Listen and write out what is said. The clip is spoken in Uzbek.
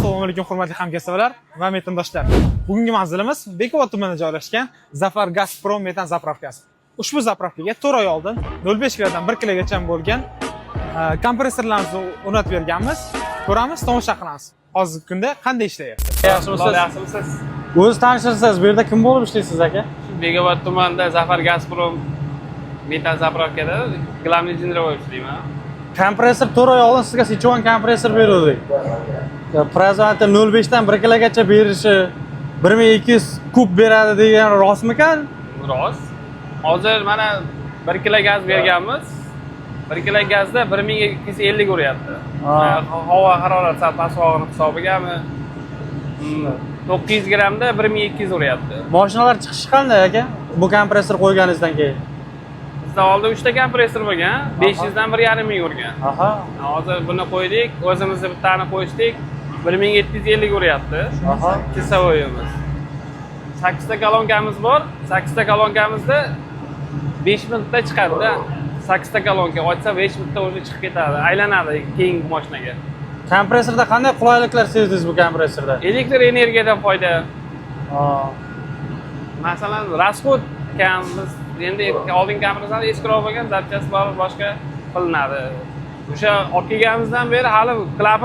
Assalomu alaykum hurmatli hamkasblar va metandoshlar. Bugungi manzilimiz Bekobod tumanida joylashgan Zafar Gazprom metan zapravkasi. Ushbu zapravkaga 4 oy oldin 05 gradan 1 kilogacha bo'lgan kompressorlarimizni o'rnatib berganmiz. Ko'ramiz, tomosha qilamiz. Hozirgi kunda qanday ishlayapti? Yaxshimisiz? O'zingiz tanishtirsangiz, bu yerda kim bo'lib ishlaysiz aka? Bekobod tumanida Zafar Gazprom metan zapravkada главный injener bo'lib ishlayman. Kompressor 4 oy oldin sizga Sichuan kompressor berdik. Prezidenti 05 dan 1 kilogacha berishi 1200 kub beradi degan rostmikan? Rost. Hozir mana 1 kilo gaz berganmiz. 1 kilo gazda 1250 uryapti. Havo harorati pasog'ini hisobigami? 900 grammda 1200 uryapti. Mashinalar chiqishi qanday aka? Bu kompressor qo'yganingizdan keyin. Bizda oldin 3 ta kompressor bo'lgan, 500 dan 1,5 ming urgan. Aha. Hozir buni qo'ydik, o'zimizni bittani qo'yishdik. 1750 uryapti. Aha. Kisavoyimiz. 8 ta kolonkamiz bor. 8 ta kolonkamizda 5 minutda chiqadi-da. 8 ta kolonka ochsa 5 minutda o'zi chiqib ketadi, aylanadi keyingi mashinaga. Kompressorda qanday qulayliklar sezdingiz bu kompressorda? Elektr energiyadan foyda. Masalan, расход kam biz endi oldin kompressorni eskiroq bo'lgan, zapchasi bor, boshqa qilinadi. O'sha olib kelganimizdan beri hali klapani